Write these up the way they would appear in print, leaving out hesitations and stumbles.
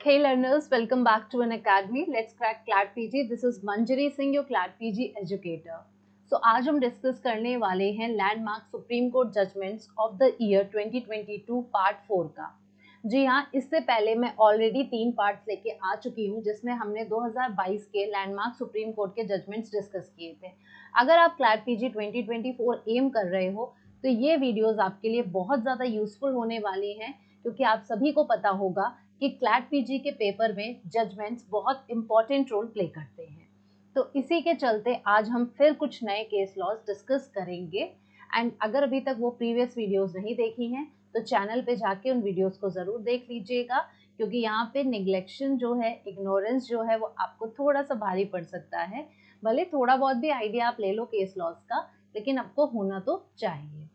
Hey learners, welcome back to an academy. Let's crack CLAT PG. This is Manjari Singh, your CLAT PG educator. So आज हम discuss करने वाले हैं landmark supreme court judgements of the year 2022 part 4 का। जी हाँ, इससे पहले मैं ऑलरेडी 3 पार्ट्स लेके आ चुकी हूँ जिसमें हमने 2022 के लैंडमार्क सुप्रीम कोर्ट के जजमेंट्स डिस्कस किए थे। अगर आप CLAT PG 2024 एम कर रहे हो तो ये वीडियोस आपके लिए बहुत ज़्यादा यूजफुल होने वाली हैं, क्योंकि आप सभी को पता होगा कि CLAT PG के पेपर में जजमेंट्स बहुत इंपॉर्टेंट रोल प्ले करते हैं। तो इसी के चलते आज हम फिर कुछ नए केस लॉज डिस्कस करेंगे। एंड अगर अभी तक वो प्रीवियस वीडियोस नहीं देखी हैं तो चैनल पे जाके उन वीडियोस को ज़रूर देख लीजिएगा, क्योंकि यहाँ पे निग्लेक्शन जो है, इग्नोरेंस जो है, वो आपको थोड़ा सा भारी पड़ सकता है। भले थोड़ा बहुत भी आइडिया आप ले लो केस लॉज का, लेकिन आपको होना तो चाहिए।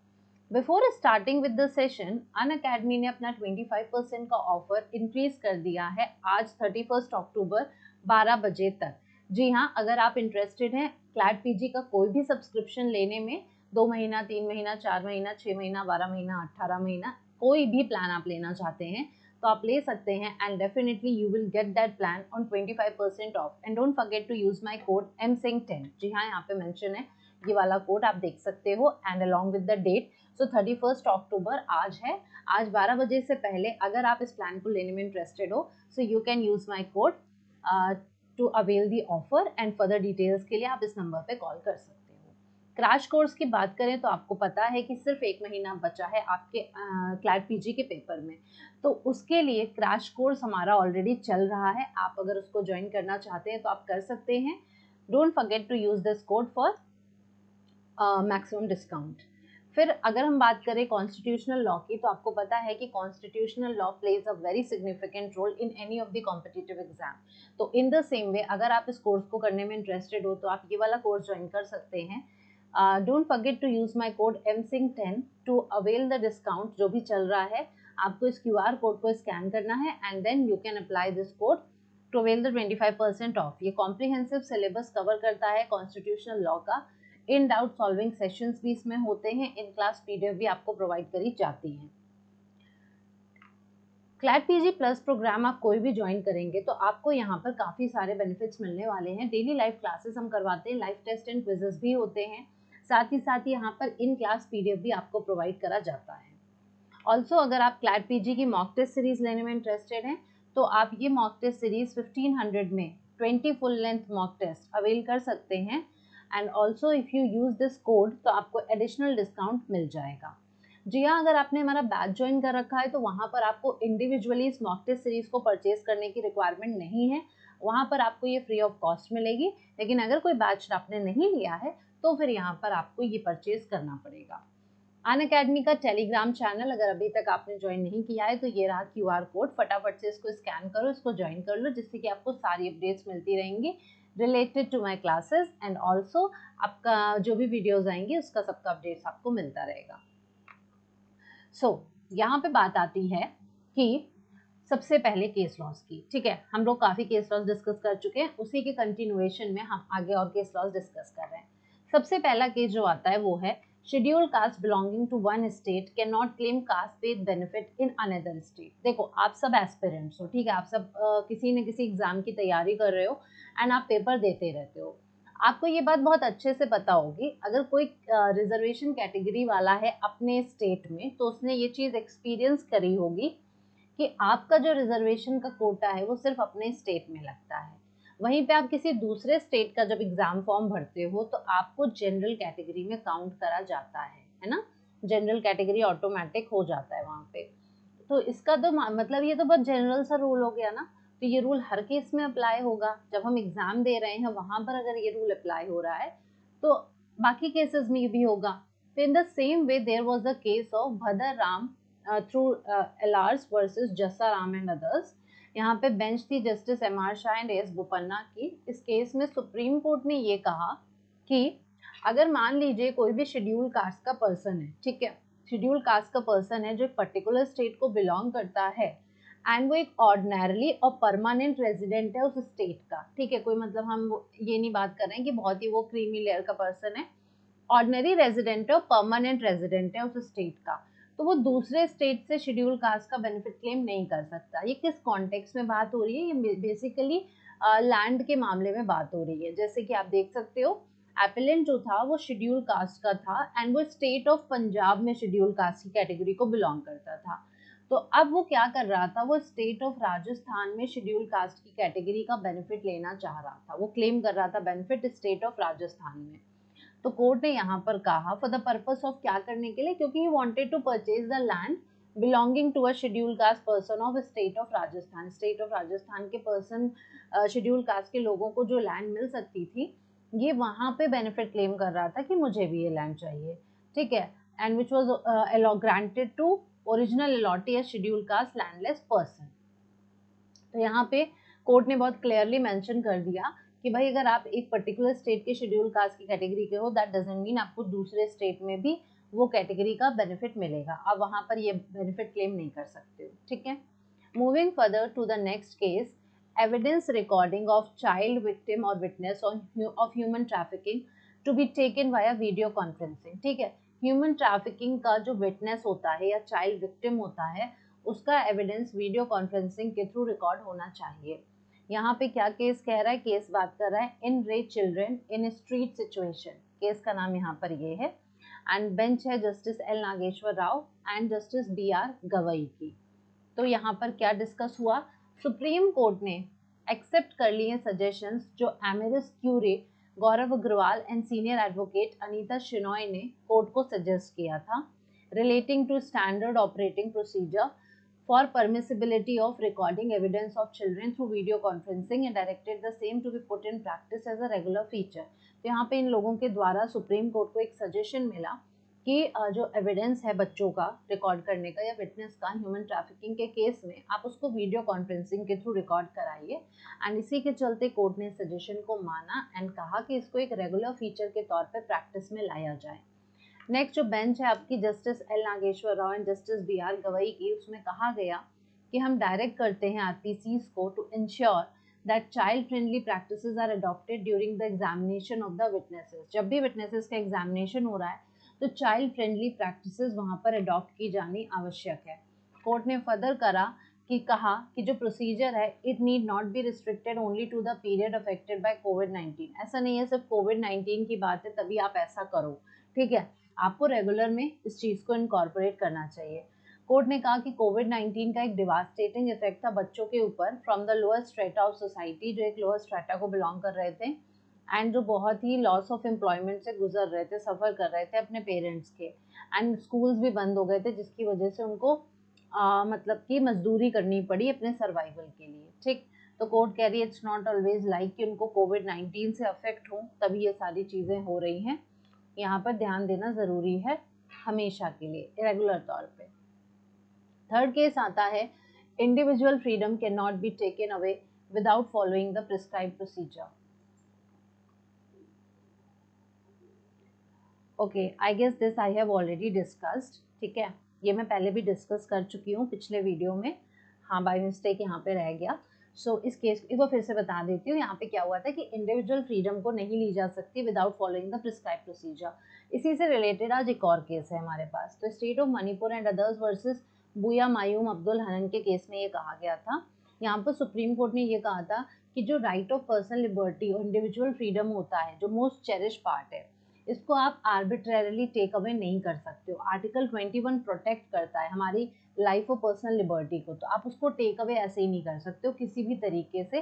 Before starting with the session, Unacademy ने अपना 25% का ऑफर इंक्रीज कर दिया है आज 31 अक्टूबर 12 बजे तक। जी हाँ, अगर आप इंटरेस्टेड हैं CLAT PG का कोई भी सब्सक्रिप्शन लेने में, 2 महीना, 3 महीना, 4 महीना, 6 महीना, 12 महीना, 18 महीना, कोई भी प्लान आप लेना चाहते हैं तो आप ले सकते हैं। And definitely you will get that plan on 25% off. And don't forget to use my code MSING10। जी हाँ, यहाँ पे मेंशन है, ये वाला कोड आप देख सकते हो। And along with the date, so 31 October आज है। आज 12 बजे से पहले अगर आप इस प्लान को लेने में इंटरेस्टेड हो, so you can use my code to avail the offer. And further details के लिए आप इस नंबर पे कॉल कर सकते हो। क्रैश कोर्स की बात करें तो आपको पता है कि सिर्फ 1 महीना बचा है आपके CLAT PG के पेपर में, तो उसके लिए क्रैश कोर्स हमारा ऑलरेडी चल रहा है। आप अगर उसको ज्वाइन करना चाहते हैं तो आप कर सकते हैं। Don't forget to use this code for maximum discount. फिर अगर हम बात करें कॉन्स्टिट्यूशनल लॉ की, तो आपको पता है कि constitutional law plays a very significant role in any of the competitive exam. तो इन द सेम वे, अगर आप इस कोर्स को करने में इंटरेस्टेड हो तो आप ये वाला कोर्स ज्वाइन कर सकते हैं। Don't forget to use my code MSING10 to avail the discount जो भी चल रहा है। आपको इस QR कोड को स्कैन करना है and then you can apply this code to avail the 25% off. ये कॉम्प्रिहेंसिव सिलेबस कवर करता है कॉन्स्टिट्यूशनल लॉ का। इन डाउट सॉल्विंग सेशंस भी इसमें होते हैं। इन क्लास PDF भी आपको प्रोवाइड करी जाती है। CLAT PG प्लस प्रोग्राम आप कोई भी ज्वाइन करेंगे तो आपको यहाँ पर काफ़ी सारे बेनिफिट्स मिलने वाले हैं। डेली लाइव क्लासेस हम करवाते हैं, लाइव टेस्ट एंड क्विजेस भी होते हैं, साथ ही यहाँ पर इन क्लास PDF भी आपको प्रोवाइड करा जाता है। ऑल्सो अगर आप CLAT PG की मॉक टेस्ट सीरीज लेने में इंटरेस्टेड हैं तो आप ये मॉक टेस्ट सीरीज 1500 में 20 full length mock test avail कर सकते हैं। And also if you use this code तो आपको एडिशनल डिस्काउंट मिल जाएगा। जी हाँ, अगर आपने हमारा बैच ज्वाइन कर रखा है तो वहाँ पर आपको इंडिविजुअली इस मॉक टेस्ट सीरीज को परचेज करने की रिक्वायरमेंट नहीं है, वहाँ पर आपको ये फ्री ऑफ कॉस्ट मिलेगी। लेकिन अगर कोई बैच आपने नहीं लिया है तो फिर यहाँ पर आपको ये परचेज करना पड़ेगा। अनअकैडमी का टेलीग्राम चैनल अगर अभी तक आपने ज्वाइन नहीं किया है तो ये रहा QR कोड, फटाफट से इसको स्कैन करो, इसको ज्वाइन कर लो, जिससे कि आपको सारी अपडेट्स मिलती रहेंगी related to my classes. And also आपका जो भी वीडियोस आएंगी उसका सबका अपडेट्स आपको मिलता रहेगा। यहाँ पे बात आती है कि सबसे पहले केस लॉस की। ठीक है, हम लोग काफ़ी केस लॉस डिस्कस कर चुके हैं, उसी के कंटिन्यूएशन में हम आगे और केस लॉस डिस्कस कर रहे हैं। सबसे पहला केस जो आता है वो है schedule caste belonging to one state can not claim caste paid benefit in another state. देखो, आप सब एस्पिरेंट्स हो, ठीक है, आप सब किसी न किसी एग्जाम की तैयारी कर रहे हो एंड आप पेपर देते रहते हो। आपको ये बात बहुत अच्छे से पता होगी, अगर कोई रिजर्वेशन कैटेगरी वाला है अपने स्टेट में तो उसने ये चीज़ एक्सपीरियंस करी होगी कि आपका जो रिजर्वेशन का कोटा है वो सिर्फ अपने स्टेट में लगता है। वहीं पे आप किसी दूसरे स्टेट का जब एग्जाम फॉर्म भरते हो तो आपको जनरल कैटेगरी में काउंट करा जाता है ना। जनरल कैटेगरी ऑटोमेटिक हो जाता है वहाँ पे। तो इसका तो मतलब ये तो बहुत जनरल सा रूल हो गया ना। तो ये रूल हर केस में अप्लाई होगा। जब हम एग्जाम दे रहे हैं वहाँ पर अगर ये रूल अप्लाई हो रहा है तो बाकी केसेस में भी होगा। तो in the same way there was the case of Bhadar Ram through LRs versus Jassa Ram and others. यहाँ पे बेंच थी justice MR Shah and AS Bopanna की। इस केस में सुप्रीम कोर्ट ने ये कहा कि अगर मान लीजिए कोई भी शेड्यूल कास्ट का पर्सन है, ठीक है, शेड्यूल कास्ट का पर्सन है जो एक पर्टिकुलर स्टेट को बिलोंग करता है एंड वो एक ऑर्डिनरली और परमानेंट रेजिडेंट है उस स्टेट का। ठीक है, कोई मतलब हम ये नहीं बात कर रहे हैं कि बहुत ही वो क्रीमी लेयर का पर्सन है, ऑर्डिनरी रेजिडेंट है और परमानेंट रेजिडेंट है उस स्टेट का। तो वो दूसरे स्टेट से शेड्यूल कास्ट का बेनिफिट क्लेम नहीं कर सकता। ये किस कॉन्टेक्स्ट में बात हो रही है? ये बेसिकली लैंड के मामले में बात हो रही है। जैसे कि आप देख सकते हो, एपेलेंट जो था वो शेड्यूल कास्ट का था एंड वो स्टेट ऑफ पंजाब में शेड्यूल कास्ट की कैटेगरी को बिलोंग करता था। तो अब वो क्या कर रहा था, वो स्टेट ऑफ राजस्थान में शेड्यूल कास्ट की कैटेगरी का बेनिफिट लेना चाह रहा था, वो क्लेम कर रहा था बेनिफिट स्टेट ऑफ राजस्थान में। तो कोर्ट ने यहाँ पर कहा फॉर द पर्पस ऑफ क्या करने के लिए, क्योंकि he wanted to purchase the land belonging to a schedule caste person of state of Rajasthan. State of Rajasthan के पर्सन, शेड्यूल कास्ट के लोगों को जो लैंड मिल सकती थी, ये वहां पे बेनिफिट क्लेम कर रहा था कि मुझे भी ये लैंड चाहिए, ठीक है। And which was granted to original allottee as schedule caste landless person. तो यहाँ पे कोर्ट ने बहुत क्लियरली मेंशन कर दिया कि भाई अगर आप एक पर्टिकुलर स्टेट के शेड्यूल कास्ट की कैटेगरी के हो, दैट डजंट मीन आपको दूसरे स्टेट में भी वो कैटेगरी का बेनिफिट मिलेगा, आप वहां पर ये बेनिफिट क्लेम नहीं कर सकते हो, ठीक है। Moving further to the next case, evidence recording of child victim or witness of human trafficking to be taken via video conferencing, ठीक है। ह्यूमन ट्रैफिकिंग का जो विटनेस होता है या चाइल्ड विक्टिम होता है, उसका एविडेंस वीडियो कॉन्फ्रेंसिंग के थ्रू रिकॉर्ड होना चाहिए। यहाँ पे क्या केस कह रहा है? केस बात कर रहा है in re children in street situation, case का नाम यहाँ पर ये है। एंड बेंच है justice L Nageswara Rao and justice B R Gavai की। तो यहाँ पर क्या डिस्कस हुआ? सुप्रीम कोर्ट ने एक्सेप्ट कर लिए सजेशंस जो amicus curiae, Gaurav Agarwal and senior advocate Anita Shenoy ने कोर्ट को सजेस्ट किया था relating to standard operating procedure for permissibility of recording evidence of children through video conferencing and directed the same to be put in practice as a regular feature. तो यहाँ पे इन लोगों के द्वारा सुप्रीम कोर्ट को एक सजेशन मिला कि जो एविडेंस है बच्चों का रिकॉर्ड करने का या विटनेस का ह्यूमन ट्रैफिकिंग के केस में, आप उसको वीडियो कॉन्फ्रेंसिंग के थ्रू रिकॉर्ड कराइए। एंड इसी के चलते कोर्ट ने सजेशन को माना एंड कहा कि इसको एक रेगुलर फीचर के तौर पर प्रैक्टिस में लाया जाए। नेक्स्ट जो बेंच है आपकी justice L Nageswara Rao and justice B R Gavai की, उसमें कहा गया कि हम डायरेक्ट करते हैं आरपीसीज को to ensure that child friendly practices are adopted during the examination of the witnesses. जब भी विटनेसेस का एग्जामिनेशन हो रहा है तो चाइल्ड फ्रेंडली प्रैक्टिसेस वहां पर अडॉप्ट की जानी आवश्यक है। कोर्ट ने फर्दर कहा कि जो प्रोसीजर है it need not be restricted only to the period affected by कोविड-19। ऐसा नहीं है सिर्फ कोविड-19 की बात है तभी आप ऐसा करो, ठीक है, आपको रेगुलर में इस चीज़ को इनकॉर्पोरेट करना चाहिए। कोर्ट ने कहा कि कोविड-19 का एक डिवास्टेटिंग इफेक्ट था बच्चों के ऊपर from the lower strata of society, जो एक लोअर स्ट्रेटा को बिलोंग कर रहे थे एंड जो बहुत ही लॉस ऑफ एम्प्लॉयमेंट से गुजर रहे थे, सफ़र कर रहे थे अपने पेरेंट्स के, एंड स्कूल्स भी बंद हो गए थे जिसकी वजह से उनको मतलब कि मजदूरी करनी पड़ी अपने सर्वाइवल के लिए, ठीक। तो कोर्ट कह रही है इट्स नॉट ऑलवेज लाइक कि उनको कोविड-19 से अफेक्ट हो तभी ये सारी चीज़ें हो रही हैं, यहाँ पर ध्यान देना ज़रूरी है हमेशा के लिए रेगुलर तौर पे। थर्ड केस आता है individual freedom can not be taken away without following the prescribed procedure. Okay, I guess this I have already discussed, ठीक है, ये मैं पहले भी डिस्कस कर चुकी हूँ पिछले वीडियो में, हाँ बाय मिस्टेक यहाँ पे रह गया। सो इस केस को फिर से बता देती हूँ। यहाँ पे क्या हुआ था कि इंडिविजुअल फ्रीडम को नहीं ली जा सकती without following the prescribe procedure. इसी से रिलेटेड आज एक और केस है हमारे पास। तो state of Manipur and others versus Buyamayum Abdul Hanan के केस में ये कहा गया था, यहाँ पर सुप्रीम कोर्ट ने ये कहा था कि जो राइट ऑफ पर्सनल लिबर्टी और इंडिविजुअल फ्रीडम होता है, जो मोस्ट चेरिश पार्ट है, इसको आप आर्बिट्रेरली टेक अवे नहीं कर सकते हो। आर्टिकल 21 प्रोटेक्ट करता है हमारी लाइफ और पर्सनल लिबर्टी को, तो आप उसको टेक अवे ऐसे ही नहीं कर सकते हो किसी भी तरीके से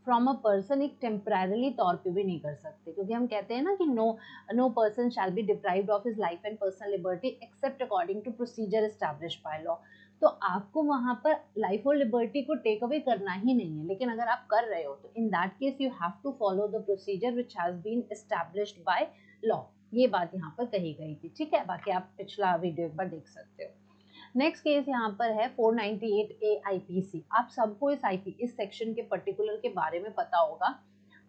फ्रॉम अ पर्सन, एक टेम्परेरली तौर पे भी नहीं कर सकते, क्योंकि हम कहते हैं ना कि no person shall be deprived of his life and personal liberty except according to procedure established by law. तो आपको वहाँ पर लाइफ और लिबर्टी को टेक अवे करना ही नहीं है, लेकिन अगर आप कर रहे हो तो in that case you have to follow the procedure which has been established by law. ये बात यहाँ पर कही गई थी, ठीक है, बाकी आप पिछला वीडियो एक बार देख सकते हो। नेक्स्ट केस यहाँ पर है 498A IPC। आप सबको इस सेक्शन के पर्टिकुलर के बारे में पता होगा,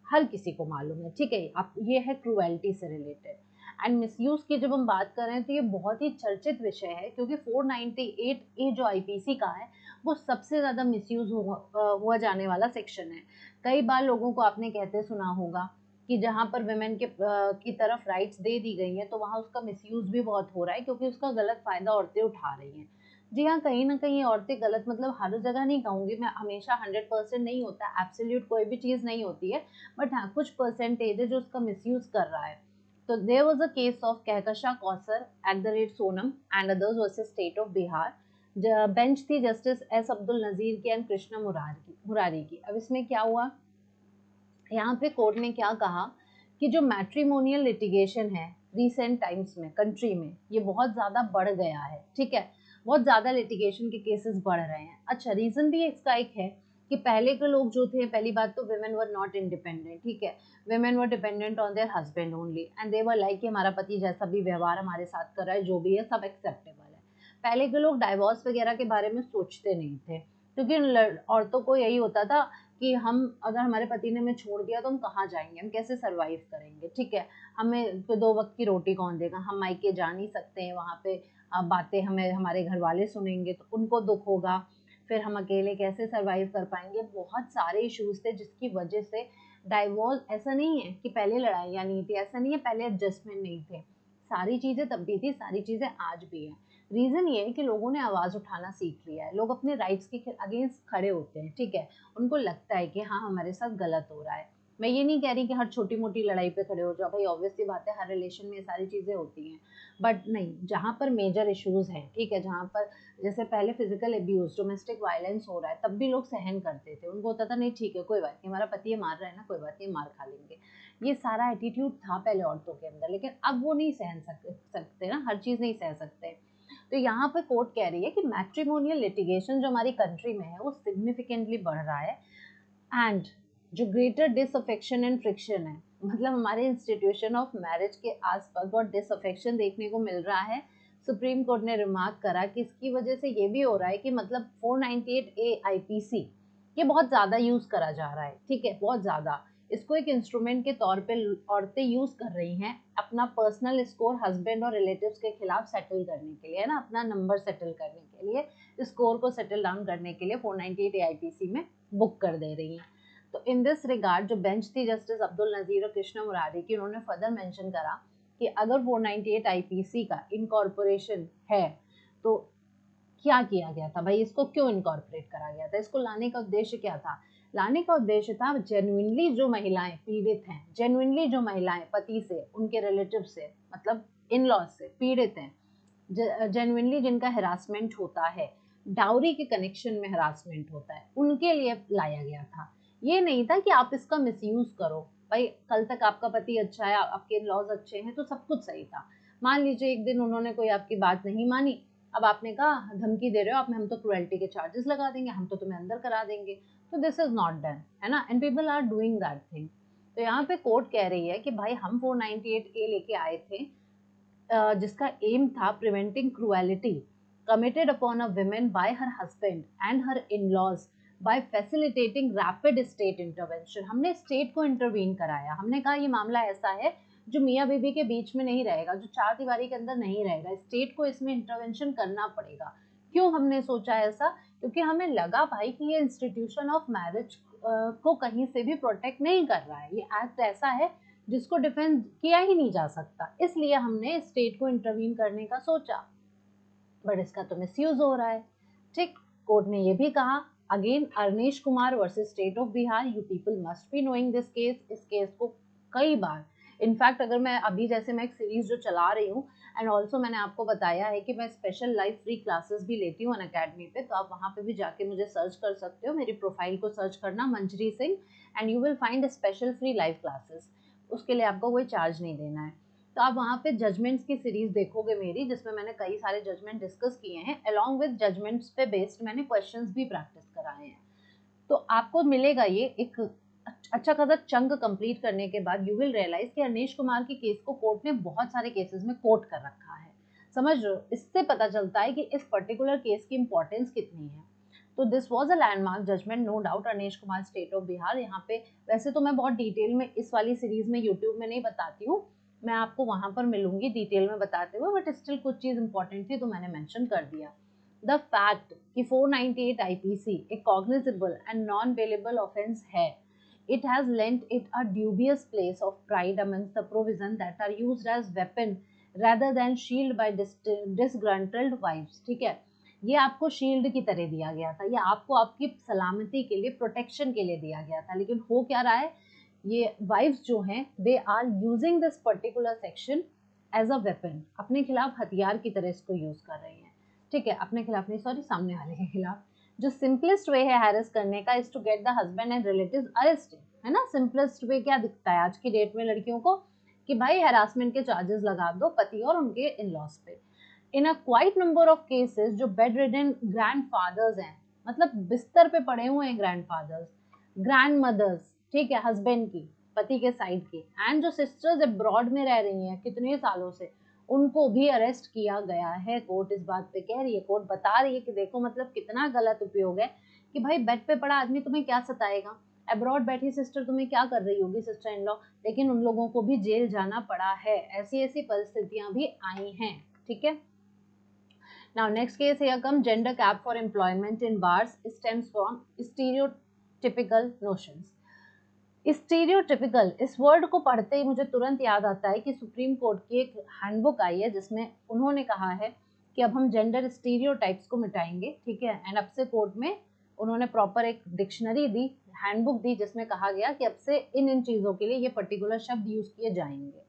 हर किसी को मालूम है, ठीक है। आप ये है क्रूएल्टी से रिलेटेड एंड मिसयूज की जब हम बात कर रहे हैं तो ये बहुत ही चर्चित विषय है, क्योंकि 498A जो IPC का है वो सबसे ज़्यादा मिसयूज हुआ जाने वाला सेक्शन है। कई बार लोगों को आपने कहते सुना होगा कि जहाँ पर वुमेन की तरफ राइट्स दे दी गई हैं तो वहाँ उसका मिसयूज़ भी बहुत हो रहा है, क्योंकि उसका गलत फ़ायदा औरतें उठा रही हैं। जी हाँ, कहीं न कहीं औरतें गलत, मतलब हर जगह नहीं कहूँगी मैं, हमेशा 100% नहीं होता, एब्सोल्यूट कोई भी चीज़ नहीं होती है, बट हाँ, कुछ परसेंटेज है जो उसका मिसयूज़ कर रहा है। तो there was a case of Kahkasha Kausar @Sonam and others versus state of Bihar. Bench थी जस्टिस एस अब्दुल नज़ीर की एंड कृष्ण मुरारी की। अब इसमें क्या हुआ, यहाँ पे कोर्ट ने क्या कहा कि जो मैट्रिमोनियल लिटिगेशन है रिसेंट टाइम्स में कंट्री में, ये बहुत ज़्यादा बढ़ गया है, ठीक है, बहुत ज़्यादा लिटिगेशन के केसेस बढ़ रहे हैं। अच्छा, रीज़न भी इसका एक है कि पहले के लोग जो थे, पहली बात तो women were not independent, ठीक है, women were dependent on their husband only and they were like कि हमारा पति जैसा भी व्यवहार हमारे साथ कर रहा है, जो भी है सब एक्सेप्टेबल है। पहले के लोग डाइवोर्स वगैरह के बारे में सोचते नहीं थे, क्योंकि औरतों को यही होता था कि हम, अगर हमारे पति ने हमें छोड़ दिया तो हम कहाँ जाएंगे, हम कैसे सरवाइव करेंगे, ठीक है, हमें तो 2 वक्त की रोटी कौन देगा, हम मायके जा नहीं सकते हैं, वहाँ पे बातें हमें हमारे घर वाले सुनेंगे तो उनको दुख होगा, फिर हम अकेले कैसे सरवाइव कर पाएंगे। बहुत सारे इश्यूज थे जिसकी वजह से डाइवोर्स, ऐसा नहीं है कि पहले लड़ाइयाँ नहीं थी, ऐसा नहीं है पहले एडजस्टमेंट नहीं थे, सारी चीज़ें तब भी थी, सारी चीज़ें आज भी हैं। रीज़न ये है कि लोगों ने आवाज़ उठाना सीख लिया है, लोग अपने राइट्स के अगेंस्ट खड़े होते हैं, ठीक है, उनको लगता है कि हाँ, हमारे साथ गलत हो रहा है। मैं ये नहीं कह रही कि हर छोटी-मोटी लड़ाई पे खड़े हो जाओ, भाई ऑब्वियस सी बात है, हर रिलेशन में ये सारी चीज़ें होती हैं। बट नहीं, जहाँ पर मेजर इश्यूज़ हैं, ठीक है, जहाँ पर जैसे पहले फिज़िकल अब्यूज़, डोमेस्टिक वायलेंस हो रहा है, तब भी लोग सहन करते थे। उनको होता था नहीं ठीक है, कोई बात नहीं, हमारा पति ये मार रहा है ना, कोई बात नहीं, मार खा लेंगे। ये सारा एटीट्यूड था पहले औरतों के अंदर, लेकिन अब वो नहीं सहन सकते ना, हर चीज़ नहीं सह सकते। तो यहाँ पे कोर्ट कह रही है कि मैट्रिमोनियल लिटिगेशन जो हमारी कंट्री में है वो सिग्निफिकेंटली बढ़ रहा है, एंड जो ग्रेटर डिसअफेक्शन एंड फ्रिक्शन है, मतलब हमारे इंस्टीट्यूशन ऑफ मैरिज के आसपास बहुत डिसअफेक्शन देखने को मिल रहा है। सुप्रीम कोर्ट ने रिमार्क करा कि इसकी वजह से ये भी हो रहा है कि मतलब 498A IPC ये बहुत ज़्यादा यूज़ करा जा रहा है, ठीक है, बहुत ज़्यादा। इसको एक इंस्ट्रूमेंट के तौर पे औरतें यूज़ कर रही हैं अपना पर्सनल स्कोर हस्बैंड और रिलेटिव्स के खिलाफ सेटल करने के लिए, है ना, अपना नंबर सेटल करने के लिए, स्कोर को सेटल डाउन करने के लिए 498A IPC में बुक कर दे रही हैं। तो इन दिस रिगार्ड जो बेंच थी जस्टिस अब्दुल नज़ीर और कृष्ण मुरारी की, उन्होंने फर्दर मेंशन करा कि अगर 498 IPC का इनकॉर्पोरेशन है तो क्या किया गया था भाई, इसको क्यों इनकॉर्पोरेट करा गया था, इसको लाने का उद्देश्य क्या था। लाने का उद्देश्य था जेन्युइनली जो महिलाएं पीड़ित हैं, जेन्युइनली जो महिलाएं पति से, उनके रिलेटिव से, मतलब इन लॉज से पीड़ित हैं, जेन्युइनली जिनका हरासमेंट होता है, डाउरी के कनेक्शन में हरासमेंट होता है, उनके लिए लाया गया था। ये नहीं था कि आप इसका मिसयूज करो। भाई कल तक आपका पति अच्छा है, आपके लॉज अच्छे हैं तो सब कुछ सही था। मान लीजिए एक दिन उन्होंने कोई आपकी बात नहीं मानी, अब आपने कहा धमकी दे रहे हो आप, हम तो क्रुएल्टी के चार्जेस लगा देंगे, हम तो तुम्हें अंदर करा देंगे। तो दिस इज नॉट डन, है ना, and people are doing that thing. तो यहाँ पे कोर्ट कह रही है कि भाई हम 498A लेके आए थे, जिसका एम था preventing cruelty committed upon a women by her husband and her in-laws by facilitating rapid state intervention. हमने स्टेट को इंटरवीन कराया, हमने कहा ये मामला ऐसा है जो मियाँ बीबी के बीच में नहीं रहेगा, जो चार दीवारी के अंदर नहीं रहेगा, स्टेट को इसमें इंटरवेंशन करना पड़ेगा। क्यों हमने सोचा ऐसा, क्योंकि हमें लगा भाई कि ये इंस्टीट्यूशन ऑफ मैरिज को कहीं से भी प्रोटेक्ट नहीं कर रहा है, ये एक्ट ऐसा है जिसको डिफेंड किया ही नहीं जा सकता, इसलिए हमने स्टेट को इंटरवीन करने का सोचा, बट इसका तो मिसयूज हो रहा है। ठीक, कोर्ट ने ये भी कहा again, Arnesh Kumar versus state of Bihar, you people must be knowing this case. इस केस को कई बार, इनफैक्ट अगर मैं अभी, जैसे मैं एक सीरीज जो चला रही हूँ, एंड ऑल्सो मैंने आपको बताया है कि मैं स्पेशल लाइव फ्री क्लासेस भी लेती हूँ अनअकैडमी पे, तो आप वहाँ पे भी जाके मुझे सर्च कर सकते हो, मेरी प्रोफाइल को सर्च करना Manjari Singh, and you will find special free live classes. उसके लिए आपको कोई चार्ज नहीं देना है। तो आप वहाँ पे जजमेंट्स की सीरीज देखोगे मेरी, जिसमें मैंने कई सारे जजमेंट डिस्कस किए हैं, अलॉन्ग विद जजमेंट्स पे बेस्ड मैंने क्वेश्चंस भी प्रैक्टिस कराए हैं। तो आपको मिलेगा ये एक अच्छा खासा चंक कंप्लीट करने के बाद, यू विल रियलाइज कि अरनेश कुमार के केस को कोर्ट ने बहुत सारे केसेस में कोट कर रखा है। समझ रहे हो, इससे पता चलता है कि इस पर्टिकुलर केस की इंपॉर्टेंस कितनी है। तो this was a landmark judgement, no doubt, Arnesh Kumar state of Bihar. यहाँ पे वैसे तो मैं बहुत डिटेल में इस वाली सीरीज में यूट्यूब में नहीं बताती हूँ, मैं आपको वहां पर मिलूंगी डिटेल में बताते हुए, बट स्टिल कुछ चीज इंपॉर्टेंट थी तो मैंने मेंशन कर दिया। द फैक्ट कि 498 IPC एक cognizable and non bailable offence है, it has lent it a dubious place of pride amongst the provisions that are used as weapon rather than shield by disgruntled wives. ठीक है, ये आपको shield की तरह दिया गया था, ये आपको आपकी सलामती के लिए, प्रोटेक्शन के लिए दिया गया था, लेकिन हो क्या रहा है, ये वाइफ्स जो हैं they are using this particular section as a weapon, अपने खिलाफ हथियार की तरह इसको यूज कर रही हैं। ठीक है, अपने खिलाफ नहीं, सॉरी, सामने वाले के खिलाफ। जो सिंपलेस्ट वे है हैरेस करने का is to get the husband and relatives arrested, है ना। सिंपलेस्ट वे क्या दिखता है आज की डेट में लड़कियों को, कि भाई हैरासमेंट के चार्जेस लगा दो पति और उनके इन लॉस पे। इन अ क्वाइट नंबर ऑफ केसेस जो बेड रिडन ग्रैंडफादर्स हैं, मतलब बिस्तर पे पड़े हुए हैं ग्रैंडफादर्स, ग्रैंड मदर्स, ठीक है, हस्बैंड की, पति के साइड की, एंड जो सिस्टर्स अब्रॉड में रह रही हैं कितने सालों से, उनको भी अरेस्ट किया गया है। कोर्ट इस बात पे कह रही है, कोर्ट बता रही है कि देखो मतलब कितना गलत उपयोग है कि भाई बेड पे पड़ा आदमी तुम्हें क्या सताएगा, अब्रॉड बैठी सिस्टर तुम्हें क्या कर रही होगी, सिस्टर इन लॉ, लेकिन उन लोगों को भी जेल जाना पड़ा है। ऐसी ऐसी परिस्थितियां भी आई हैं। ठीक है, now next case here come gender gap for employment in bars stems from stereotypical notions। Stereotypical इस वर्ड को पढ़ते ही मुझे तुरंत याद आता है कि सुप्रीम कोर्ट की एक हैंडबुक आई है जिसमें उन्होंने कहा है कि अब हम जेंडर स्टीरियोटाइप्स को मिटाएंगे। ठीक है, एंड अब से कोर्ट में उन्होंने प्रॉपर एक डिक्शनरी दी, हैंडबुक दी, जिसमें कहा गया कि अब से इन चीज़ों के लिए ये पर्टिकुलर शब्द यूज किए जाएंगे।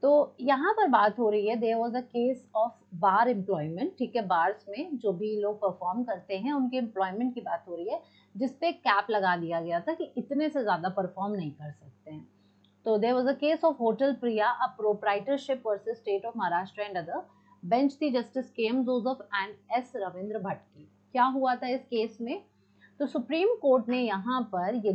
तो यहाँ पर बात हो रही है, there was a case of bar employment. ठीक है, बार्स में जो भी लोग परफॉर्म करते हैं उनके एम्प्लॉयमेंट की बात हो रही है, जिसपे कैप लगा दिया गया था कि इतने से ज़्यादा परफॉर्म नहीं कर सकते हैं। तो there was a case of hotel Priya, a proprietorship versus state of Maharashtra and other, bench थी justice K M Joseph and S Ravindra Bhat की। क्या हुआ था इस केस में, तो सुप्रीम कोर्ट ने यहाँ पर ये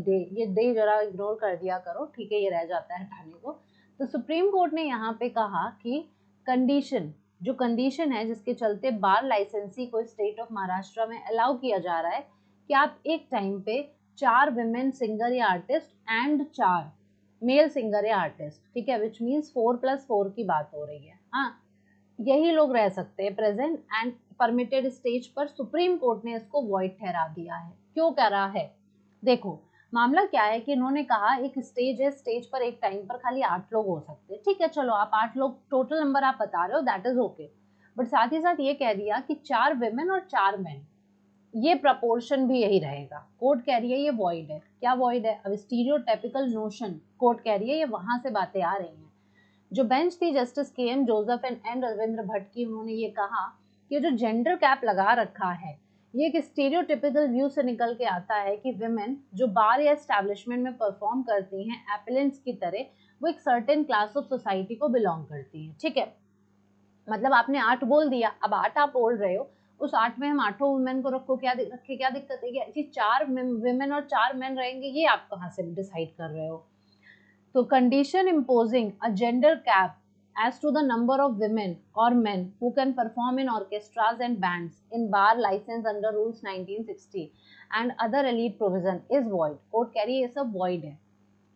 डे जरा इग्नोर कर दिया करो, ठीक है, ये रह जाता है हटाने को। तो सुप्रीम कोर्ट ने यहाँ पे कहा कि कंडीशन है जिसके चलते बार लाइसेंसी को स्टेट ऑफ महाराष्ट्र में अलाउ किया जा रहा है कि आप एक टाइम पे 4 विमेन सिंगर या आर्टिस्ट एंड 4 मेल सिंगर या आर्टिस्ट, ठीक है, विच मीन्स 4+4 की बात हो रही है। हाँ, यही लोग रह सकते हैं प्रेजेंट एंड परमिटेड स्टेज पर। सुप्रीम कोर्ट ने इसको वॉइड ठहरा दिया है। क्यों कह रहा है, देखो मामला क्या है कि इन्होंने कहा एक स्टेज है, स्टेज पर एक टाइम पर खाली 8 लोग हो सकते हैं। ठीक है, चलो आप 8 लोग टोटल नंबर आप बता रहे हो, दैट इज ओके, बट साथ ही साथ ये कह दिया कि 4 विमेन और 4 मेन, ये प्रपोर्शन भी यही रहेगा। कोर्ट कह रही है ये वॉइड है। क्या वॉइड है, अब स्टीरियोटाइपिकल नोशन कोर्ट कह रही है ये वहां से बातें आ रही हैं। जो बेंच थी justice K M Joseph and Ravindra Bhat की, उन्होंने ये कहा कि जो जेंडर कैप लगा रखा है ये एक स्टीरियोटिपिकल व्यू से निकल के आता है कि विमेन जो बार या एस्टैब्लिशमेंट में परफॉर्म करती हैं एपेलेंट्स की तरह, वो एक सर्टेन क्लास ऑफ सोसाइटी को बिलोंग करती हैं। ठीक है, मतलब आपने 8 बोल दिया, अब 8 आप बोल रहे हो, उस 8 में हम 8 वुमेन को रखो, क्या दिक्कत है, कि 4 विमेन और 4 मेन रहेंगे, ये आप कहाँ से डिसाइड कर रहे हो। तो condition imposing a gender cap as to the number of women or men who can perform in orchestras and bands in bar license under rules 1960 and other elite provision is void। Court कह रही है ये सब void है।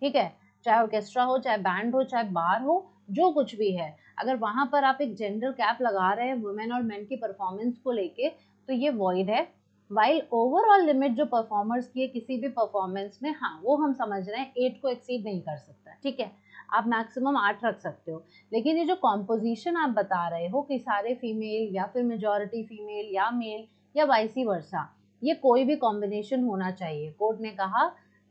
ठीक है, चाहे orchestra हो, चाहे बैंड हो, चाहे बार हो, जो कुछ भी है, अगर वहां पर आप एक जेंडर कैप लगा रहे हैं वुमेन और मेन की परफॉर्मेंस को लेके, तो ये void है। वाइल ओवरऑल लिमिट जो परफॉर्मर्स की है किसी भी परफॉर्मेंस में, हाँ वो हम समझ रहे हैं 8 को एक्सीड नहीं कर सकता। ठीक है, आप मैक्सिमम 8 रख सकते हो, लेकिन ये जो कॉम्पोजिशन आप बता रहे हो कि सारे फीमेल या फिर मेजॉरिटी फीमेल या मेल या वाइसी वर्सा, ये कोई भी कॉम्बिनेशन होना चाहिए। कोर्ट ने कहा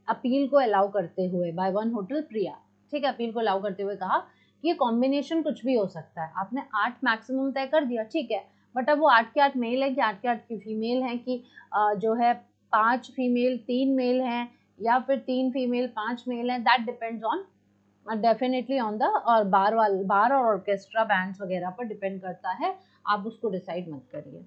अपील को अलाउ करते हुए बाय वन होटल प्रिया, ठीक है, अपील को अलाउ करते हुए कहा कि ये कॉम्बिनेशन कुछ भी हो सकता है। आपने 8 मैक्सिमम तय कर दिया, ठीक है, बट अब वो 8 के 8 मेल है कि 8 के 8 की फीमेल हैं, कि जो है 5 फीमेल 3 मेल हैं, या फिर 3 फीमेल 5 मेल हैं, that depends on definitely on the, और बार और ऑर्केस्ट्रा बैंड्स वगैरह पर डिपेंड करता है, आप उसको डिसाइड मत करिए।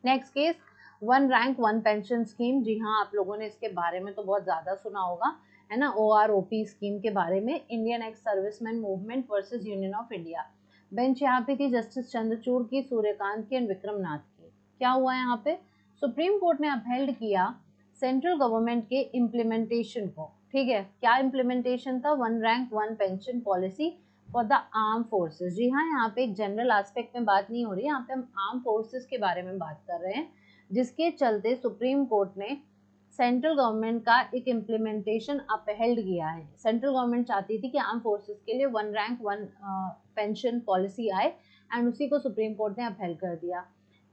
Next case, 1 rank 1 pension scheme. जी हाँ, आप लोगों ने इसके बारे में तो बहुत ज़्यादा सुना होगा, है ना, OROP स्कीम के बारे में, Indian ex serviceman movement versus union of India. Bench यहाँ पे थी जस्टिस चंद्रचूड़ की, सूर्यकांत की एंड विक्रम नाथ की। क्या हुआ यहाँ पे, सुप्रीम कोर्ट ने अपहेल्ड किया सेंट्रल गवर्नमेंट के इम्प्लीमेंटेशन को। ठीक है, क्या इम्प्लीमेंटेशन था, 1 rank 1 pension policy for the arm forces. जी हाँ, यहाँ पे एक जनरल एस्पेक्ट में बात नहीं हो रही है, यहाँ पे हम आर्म फोर्सेस के बारे में बात कर रहे हैं, जिसके चलते सुप्रीम कोर्ट ने सेंट्रल गवर्नमेंट का एक इम्प्लीमेंटेशन अपहेल्ड किया है। सेंट्रल गवर्नमेंट चाहती थी कि आर्म फोर्सेस के लिए 1 रैंक 1 पेंशन पॉलिसी आए एंड उसी को सुप्रीम कोर्ट ने अपहेल्ड कर दिया।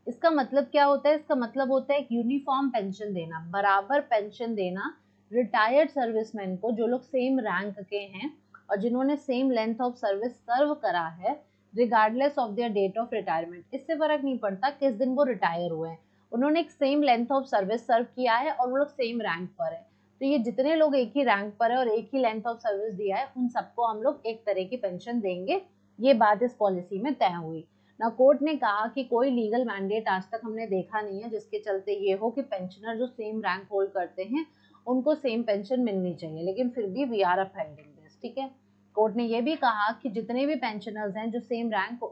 इसका मतलब क्या होता है? इसका मतलब होता है एक यूनिफॉर्म पेंशन देना, बराबर पेंशन देना रिटायर्ड सर्विसमैन को, जो लोग सेम रैंक के हैं और जिन्होंने same length of service serve करा है, regardless of their date of retirement. इससे फर्क नहीं पड़ता किस दिन वो रिटायर हुए हैं, उन्होंने एक सेम लेंथ ऑफ सर्विस सर्व किया है और वो लोग सेम रैंक पर है। तो ये जितने लोग एक ही रैंक पर है और एक ही लेंथ ऑफ सर्विस दिया है, उन सबको हम लोग एक तरह की पेंशन देंगे। ये बात इस पॉलिसी में तय हुई ना। कोर्ट ने कहा कि कोई लीगल मैंडेट आज तक हमने देखा नहीं है जिसके चलते ये हो कि पेंशनर जो सेम रैंक होल्ड करते हैं उनको सेम पेंशन मिलनी चाहिए, लेकिन फिर भी वी आर अपहेल्डिंग दिस। ठीक है, कोर्ट ने ये भी कहा कि जितने भी पेंशनर्स हैं जो सेम रैंक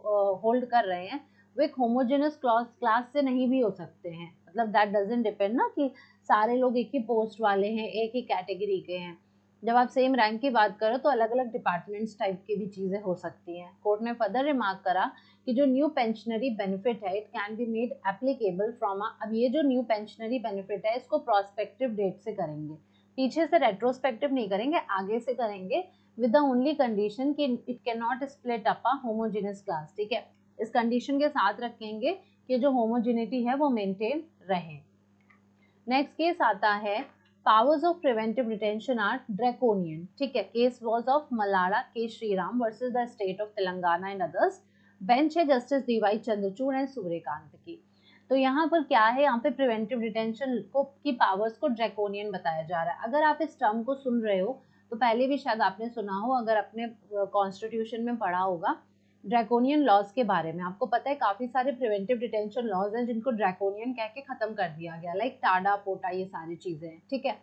होल्ड कर रहे हैं वो एक होमोजेनस क्लास से नहीं भी हो सकते हैं। मतलब दैट डजंट डिपेंड ना कि सारे लोग एक ही पोस्ट वाले हैं, एक ही कैटेगरी के हैं। जब आप सेम रैंक की बात करो तो अलग अलग डिपार्टमेंट्स टाइप की भी चीज़ें हो सकती हैं। कोर्ट ने फर्दर रिमार्क करा कि जो न्यू पेंशनरी बेनिफिट है it can be made applicable from अब ये जो न्यू पेंशनरी बेनिफिट है इसको प्रोस्पेक्टिव डेट से करेंगे, पीछे से रेट्रोस्पेक्टिव नहीं करेंगे, आगे से करेंगे, विद द ओनली कंडीशन कि it can not split up a homogeneous class. ठीक है, इस कंडीशन के साथ रखेंगे कि जो होमोजेनिटी है वो मेंटेन रहे। नेक्स्ट केस आता है powers of preventive detention are draconian. ठीक है, case was of Mallada K Sriram versus the state of Telangana and others. Bench है justice DY Chandrachud and Suryakant की। तो यहाँ पर क्या है, यहाँ पे प्रिवेंटिव डिटेंशन को की पावर्स को ड्रैकोनियन बताया जा रहा है। अगर आप इस टर्म को सुन रहे हो तो पहले भी शायद आपने सुना हो, अगर अपने कॉन्स्टिट्यूशन में पढ़ा होगा ड्रैकोनियन लॉज के बारे में। आपको पता है काफी सारे प्रिवेंटिव डिटेंशन लॉज हैं जिनको ड्रैकोनियन कह के खत्म कर दिया गया, लाइक टाडा पोटा, ये सारी चीजें हैं। ठीक है,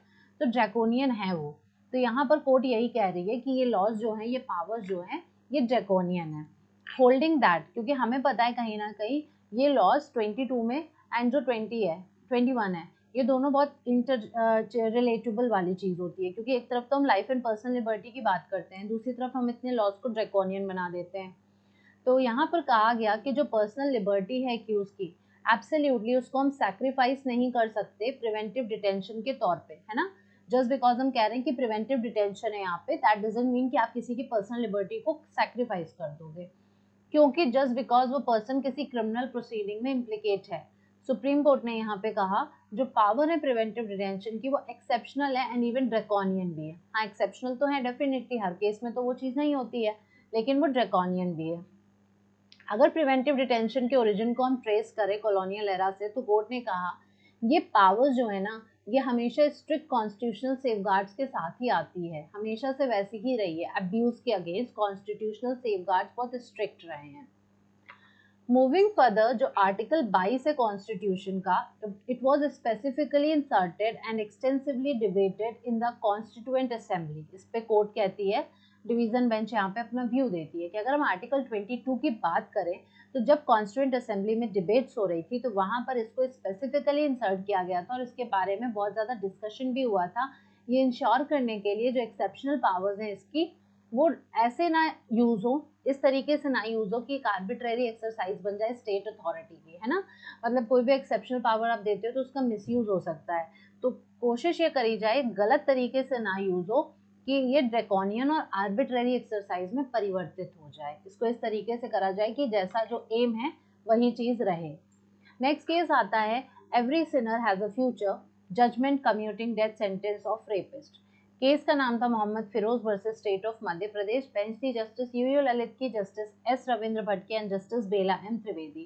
तो ड्रैकोनियन है वो। तो यहाँ पर कोर्ट यही कह रही है कि ये लॉज जो है, ये पावर्स जो है, ये ड्रैकोनियन है। होल्डिंग दैट, क्योंकि हमें पता है कहीं ना कहीं ये लॉज 22 में एंड जो 21 है, ये दोनों बहुत इंटर रिलेटेबल वाली चीज होती है, क्योंकि एक तरफ तो हम लाइफ एंड पर्सनल लिबर्टी की बात करते हैं, दूसरी तरफ हम इतने लॉज को ड्रैकोनियन बना देते हैं। तो यहाँ पर कहा गया कि जो पर्सनल लिबर्टी है एक्यूज की, एब्सोल्युटली उसको हम सैक्रिफाइस नहीं कर सकते प्रिवेंटिव डिटेंशन के तौर पे, है ना। जस्ट बिकॉज हम कह रहे हैं कि प्रिवेंटिव डिटेंशन है यहाँ पे, दैट डजंट मीन कि आप किसी की पर्सनल लिबर्टी को सैक्रिफाइस कर दोगे, क्योंकि जस्ट बिकॉज वो पर्सन किसी क्रिमिनल प्रोसीडिंग में इम्प्लीकेट है। सुप्रीम कोर्ट ने यहाँ पे कहा जो पावर है प्रिवेंटिव डिटेंशन की वो एक्सेप्शनल है एंड इवन ड्रैकोनियन भी है। हाँ, एक्सेप्शनल तो है डेफिनेटली, हर केस में तो वो चीज़ नहीं होती है, लेकिन वो ड्रैकोनियन भी है। अगर प्रिवेंटिव डिटेंशन के ओरिजिन को हम ट्रेस करें कॉलोनियल एरा से, तो कोर्ट ने कहा ये पावर्स जो है ना, ये हमेशा स्ट्रिक्ट कॉन्स्टिट्यूशनल सेफगार्ड्स के साथ ही आती है, हमेशा से वैसी ही रही है। अब्यूज के अगेंस्ट कॉन्स्टिट्यूशनल सेफगार्ड्स बहुत स्ट्रिक्ट रहे हैं। मूविंग फर्दर, जो आर्टिकल 22 है कॉन्स्टिट्यूशन का, it was specifically inserted and extensively debated in the constituent assembly. इस पे कोर्ट कहती है, डिवीजन बेंच यहाँ पे अपना व्यू देती है कि अगर हम आर्टिकल 22 की बात करें तो जब कॉन्स्टिट्यूएंट असेंबली में डिबेट्स हो रही थी तो वहाँ पर इसको स्पेसिफिकली इंसर्ट किया गया था और इसके बारे में बहुत ज़्यादा डिस्कशन भी हुआ था, ये इंश्योर करने के लिए जो एक्सेप्शनल पावर्स हैं इसकी वो ऐसे ना यूज हो, इस तरीके से ना यूज हो कि एक आर्बिट्रेरी एक्सरसाइज बन जाए स्टेट अथॉरिटी की, है ना। मतलब कोई भी एक्सेप्शनल पावर आप देते हो तो उसका मिसयूज हो सकता है, तो कोशिश ये करी जाए गलत तरीके से ना यूज हो कि ये ड्रैकोनियन और आर्बिट्रेरी एक्सरसाइज में परिवर्तित हो जाए। इसको इस तरीके से करा जाए कि जैसा जो एम है वही चीज रहे। नेक्स्ट केस आता है every sinner has a future, judgement commuting death sentence of rapist. Case का नाम था Mohammad Firoz versus state of Madhya Pradesh. Bench थी जस्टिस यूयू ललित की, जस्टिस एस रविंद्र भट्ट की and justice Bela M Trivedi.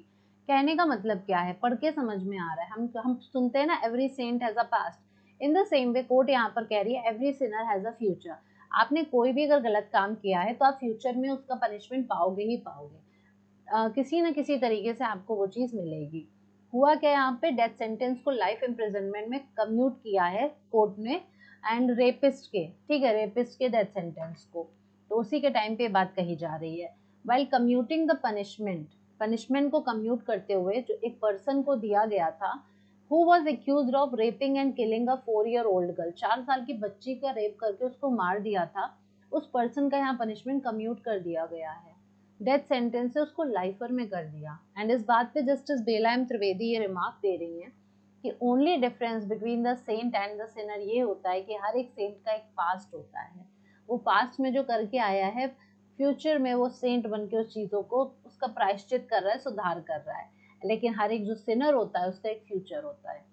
कहने का मतलब क्या है, पढ़ के समझ में आ रहा है। हम सुनते हैं ना every saint has a past, in the same way court यहाँ पर कह रही है every sinner has a future. आपने कोई भी अगर गलत काम किया है तो आप फ्यूचर में उसका पनिशमेंट पाओगे ही पाओगे, किसी न किसी तरीके से आपको वो चीज़ मिलेगी। हुआ क्या, यहाँ पे डेथ सेंटेंस को लाइफ इम्प्रिजनमेंट में कम्यूट किया है कोर्ट ने एंड रेपिस्ट के, ठीक है, रेपिस्ट के डेथ सेंटेंस को, तो उसी के टाइम पे बात कही जा रही है। वाइल कम्यूटिंग द पनिशमेंट को कम्यूट करते हुए जो एक पर्सन को दिया गया था who was accused of rapping and killing a 4-year-old girl, 4 साल की बच्ची का रेप करके उसको मार दिया था, उस पर्सन का यहाँ पनिशमेंट कम्यूट कर दिया गया है, डेथ सेंटेंस से उसको लाइफर में कर दिया। एंड इस बात पे जस्टिस बेला एम त्रिवेदी ये रिमार्क दे रही हैं कि only difference between the saint and the sinner ये होता है कि हर एक सेंट का एक पास्ट होता है, वो पास्ट में जो करके आया है फ्यूचर में वो सेंट बन के उस चीज़ों को उसका प्रायश्चित कर रहा है, सुधार कर रहा है। लेकिन हर एक जो सिनर होता है उसका एक फ्यूचर होता है।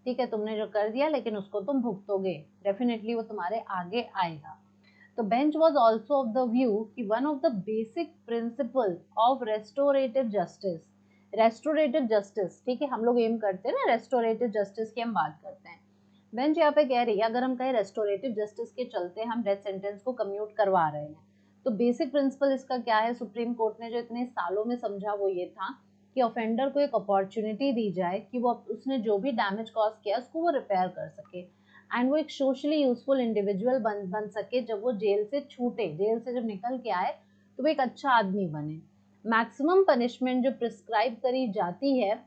ठीक है, तुमने जो कर दिया लेकिन उसको तुम भुगतोगे, डेफिनेटली वो तुम्हारे आगे आएगा। तो bench was also of the view कि one of the basic principle of restorative justice, restorative justice, ठीक है, हम लोग एम करते हैं ना रेस्टोरेटिव जस्टिस की हम बात करते हैं। बेंच यहाँ पे कह रही है अगर हम कहें रेस्टोरेटिव जस्टिस के चलते हम डेथ सेंटेंस को कम्यूट करवा रहे हैं, तो बेसिक प्रिंसिपल इसका क्या है, सुप्रीम कोर्ट ने जो इतने सालों में समझा वो ये था कि ऑफेंडर को एक अपॉर्चुनिटी दी जाए कि वो उसने जो भी डैमेज कॉज किया उसको वो रिपेयर कर सके एंड वो एक सोशली यूजफुल इंडिविजुअल बन सके। जब वो जेल से छूटे, जेल से जब निकल के आए तो वो एक अच्छा आदमी बने। मैक्सिमम पनिशमेंट जो प्रिस्क्राइब करी जाती है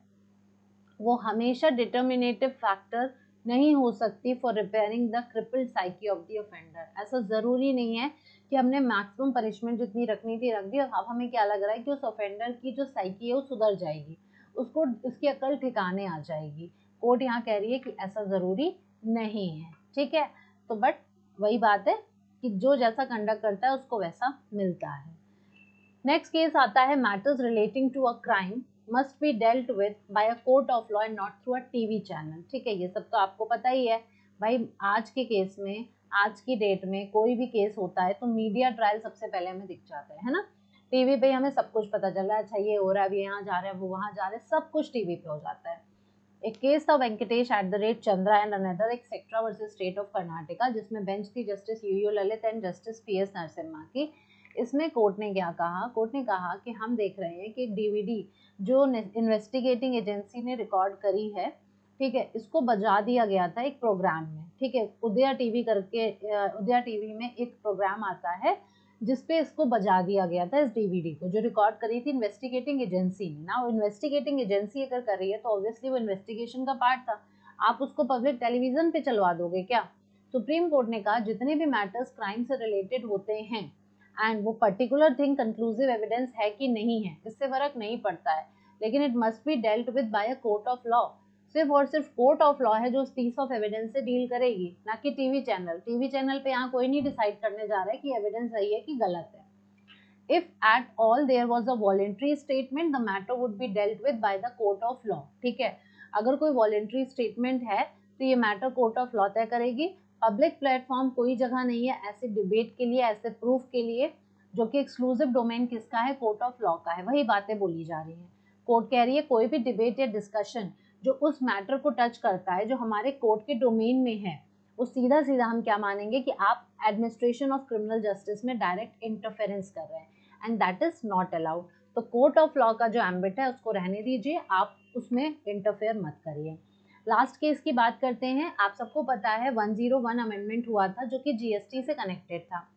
वो हमेशा डिटर्मिनेटिव फैक्टर नहीं हो सकती for repairing the crippled psyche of the offender. ऐसा ज़रूरी नहीं है कि हमने मैक्सिमम पनिशमेंट जितनी रखनी थी रख दी और अब हमें क्या लग रहा है कि उस ऑफेंडर की जो साइकी है वो सुधर जाएगी, उसको उसकी अकल ठिकाने आ जाएगी। कोर्ट यहाँ कह रही है कि ऐसा ज़रूरी नहीं है। ठीक है, तो बट वही बात है कि जो जैसा कंडक्ट करता है उसको वैसा मिलता है। नेक्स्ट केस आता है matters relating to a crime must be dealt with by a court of law and not through a TV channel. ठीक है, ये सब तो आपको पता ही है भाई। आज के केस में, आज की डेट में कोई भी केस होता है तो मीडिया ट्रायल सबसे पहले हमें दिख जाता है ना। टीवी पे हमें सब कुछ पता चल रहा है, अच्छा ये हो रहा है, अभी यहाँ जा रहा है, वो वहाँ जा रहे हैं, सब कुछ टीवी पे हो जाता है। एक केस था Venkatesh at the rate Chandra and another etcetera versus state of Karnataka, जिसमें बेंच थी justice UU Lalit and justice PS Narasimha की। इसमें कोर्ट ने क्या कहा, कोर्ट ने कहा कि हम देख रहे हैं कि एक डीवीडी जो इन्वेस्टिगेटिंग एजेंसी ने रिकॉर्ड करी है, ठीक है, इसको बजा दिया गया था एक प्रोग्राम में। ठीक है, उदया टीवी करके, उदया टीवी में एक प्रोग्राम आता है जिसपे इसको बजा दिया गया था, इस डीवीडी को जो रिकॉर्ड करी थी इन्वेस्टिगेटिंग एजेंसी ने ना। इन्वेस्टिगेटिंग एजेंसी अगर कर रही है तो ऑब्वियसली वो इन्वेस्टिगेशन का पार्ट था, आप उसको पब्लिक टेलीविजन पे चलवा दोगे क्या? सुप्रीम कोर्ट ने कहा जितने भी मैटर्स क्राइम से रिलेटेड होते हैं एंड वो पर्टिकुलर थिंग कंक्लूसिव एविडेंस है कि नहीं है, इससे फर्क नहीं पड़ता है, लेकिन it must be dealt with by a court of law. सिर्फ और सिर्फ कोर्ट ऑफ लॉ है जो उस पीस ऑफ एविडेंस से डील करेगी, ना कि टीवी चैनल। टीवी चैनल पे यहाँ कोई नहीं डिसाइड करने जा रहा है कि एविडेंस सही है कि गलत है। If at all there was a voluntary statement the matter would be dealt with by the court of law. ठीक है, अगर कोई वॉलेंट्री स्टेटमेंट है तो ये मैटर कोर्ट ऑफ लॉ तय करेगी। पब्लिक प्लेटफॉर्म कोई जगह नहीं है ऐसे डिबेट के लिए, ऐसे प्रूफ के लिए, जो कि एक्सक्लूसिव डोमेन किसका है, कोर्ट ऑफ लॉ का है। वही बातें बोली जा रही हैं। कोर्ट कह रही है कोई भी डिबेट या डिस्कशन जो उस मैटर को टच करता है जो हमारे कोर्ट के डोमेन में है, वो सीधा सीधा हम क्या मानेंगे कि आप एडमिनिस्ट्रेशन ऑफ क्रिमिनल जस्टिस में डायरेक्ट इंटरफेरेंस कर रहे हैं and that is not allowed. तो कोर्ट ऑफ लॉ का जो एम्बिट है उसको रहने दीजिए, आप उसमें इंटरफेयर मत करिए। लास्ट केस की बात करते हैं। आप सबको पता है 101 अमेंडमेंट हुआ था जो कि जीएसटी से कनेक्टेड था।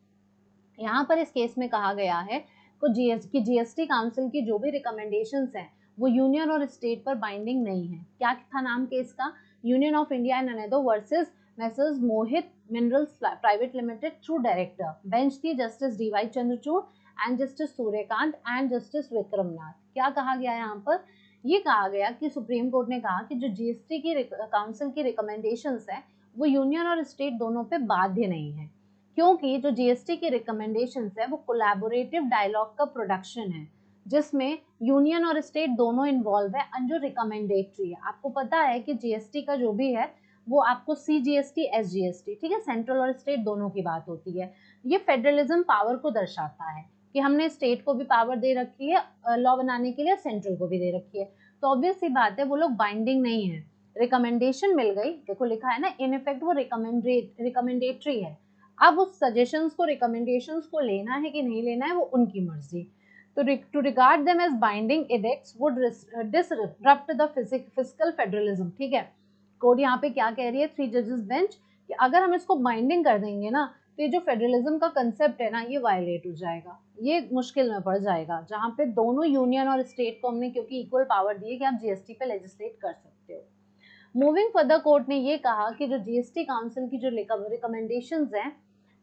यहाँ पर इस केस में कहा गया है कि जीएसटी काउंसिल की जो भी रिकमेंडेशंस हैं वो यूनियन और स्टेट पर बाइंडिंग नहीं है। क्या था नाम केस का? Union of India and another versus messrs Mohit minerals private limited through director. Bench थी justice DY Chandrachud and justice Suryakant and justice Vikramnath. क्या कहा गया यहाँ पर? ये कहा गया कि सुप्रीम कोर्ट ने कहा कि जो जीएसटी की काउंसिल की रिकमेंडेशंस हैं वो यूनियन और स्टेट दोनों पे बाध्य नहीं है, क्योंकि जो जीएसटी की रिकमेंडेशंस है वो कोलैबोरेटिव डायलॉग का प्रोडक्शन है जिसमें यूनियन और स्टेट दोनों इन्वॉल्व है और जो रिकमेंडेटरी है। आपको पता है कि जीएसटी का जो भी है वो आपको सीजीएसटी, एसजीएसटी, ठीक है, सेंट्रल और स्टेट दोनों की बात होती है। ये फेडरलिज्म पावर को दर्शाता है कि हमने स्टेट को भी पावर दे रखी है लॉ बनाने के लिए, सेंट्रल को भी दे रखी है। तो ऑब्वियस सी बात है वो लोग बाइंडिंग नहीं है। रिकमेंडेशन मिल गई, देखो लिखा है ना, इन इफेक्ट वो रिकमेंडेटरी है। अब उस सजेशंस को, रिकमेंडेशंस को लेना है कि नहीं लेना है वो उनकी मर्जी। तो to regard them as binding edicts would disrupt the physical federalism. ठीक है, कोर्ट यहाँ पे क्या कह रही है, 3 जजेस बेंच, कि अगर हम इसको बाइंडिंग कर देंगे ना तो ये जो फेडरलिज्म का कंसेप्ट है ना ये वायलेट हो जाएगा, ये मुश्किल में पड़ जाएगा, जहाँ पे दोनों यूनियन और स्टेट को हमने क्योंकि इक्वल पावर दी है कि आप जीएसटी पे लेजिस्लेट कर सकते हो। मूविंग फर्दर कोर्ट ने ये कहा कि जो जीएसटी काउंसिल की जो रिकमेंडेशंस हैं,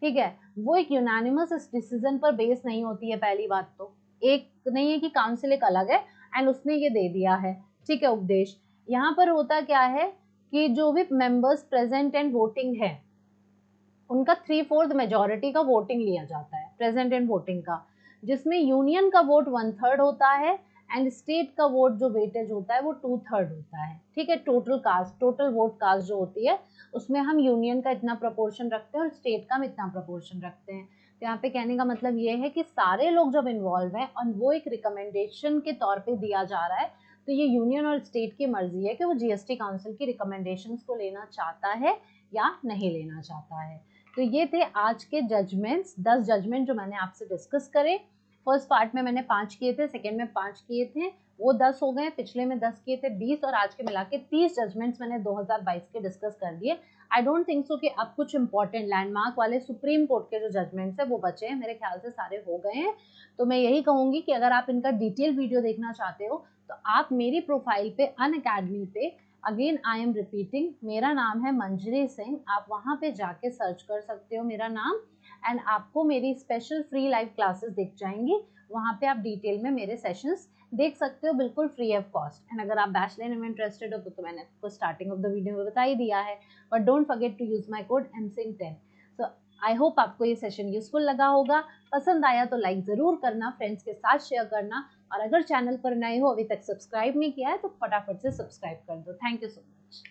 ठीक है, वो एक यूनानिमस डिसीजन पर बेस नहीं होती है। पहली बात तो एक नहीं है कि काउंसिल एक अलग है एंड उसने ये दे दिया है, ठीक है, उपदेश। यहाँ पर होता क्या है कि जो भी मेंबर्स प्रेजेंट एंड वोटिंग है उनका 3/4 मेजोरिटी का वोटिंग लिया जाता है, प्रेजेंट एंड वोटिंग का, जिसमें यूनियन का वोट 1/3 होता है एंड स्टेट का वोट जो वेटेज होता है वो 2/3 होता है। ठीक है, total cast, total vote cast जो होती है उसमें हम यूनियन का इतना प्रपोर्शन रखते हैं और स्टेट का हम इतना प्रपोर्शन रखते हैं। तो यहाँ पे कहने का मतलब ये है कि सारे लोग जब इन्वॉल्व हैं और वो एक रिकमेंडेशन के तौर पे दिया जा रहा है, तो ये यूनियन और स्टेट की मर्जी है कि वो जीएसटी काउंसिल की रिकमेंडेशंस को लेना चाहता है या नहीं लेना चाहता है। तो ये थे आज के जजमेंट्स, 10 जजमेंट जो मैंने आपसे डिस्कस करे। फर्स्ट पार्ट में मैंने 5 किए थे, सेकेंड में 5 किए थे, वो 10 हो गए, पिछले में 10 किए थे 20, और आज के मिला के 30 जजमेंट्स मैंने 2022 के डिस्कस कर दिए। आई डोंट थिंक सो कि अब कुछ इंपॉर्टेंट लैंडमार्क वाले सुप्रीम कोर्ट के जो जजमेंट्स है वो बचे हैं, मेरे ख्याल से सारे हो गए हैं। तो मैं यही कहूंगी कि अगर आप इनका डिटेल वीडियो देखना चाहते हो तो आप मेरी प्रोफाइल पे अनअकैडमी पे, अगेन आई एम रिपीटिंग, मेरा नाम है मंजरी सिंह, आप वहाँ पे जाके सर्च कर सकते हो मेरा नाम एंड आपको मेरी स्पेशल फ्री लाइव क्लासेस दिख जाएंगी। वहाँ पे आप डिटेल में मेरे सेशंस देख सकते हो बिल्कुल फ्री ऑफ कॉस्ट। एंड अगर आप बैच लेने में इंटरेस्टेड हो तो मैंने आपको स्टार्टिंग ऑफ द वीडियो में बता ही दिया है, but don't forget to use my code msing10। So I hope आपको ये सेशन यूजफुल लगा होगा। पसंद आया तो लाइक ज़रूर करना, फ्रेंड्स के साथ शेयर करना, और अगर चैनल पर नए हो, अभी तक सब्सक्राइब नहीं किया है तो फटाफट से सब्सक्राइब कर दो। Thank you so much.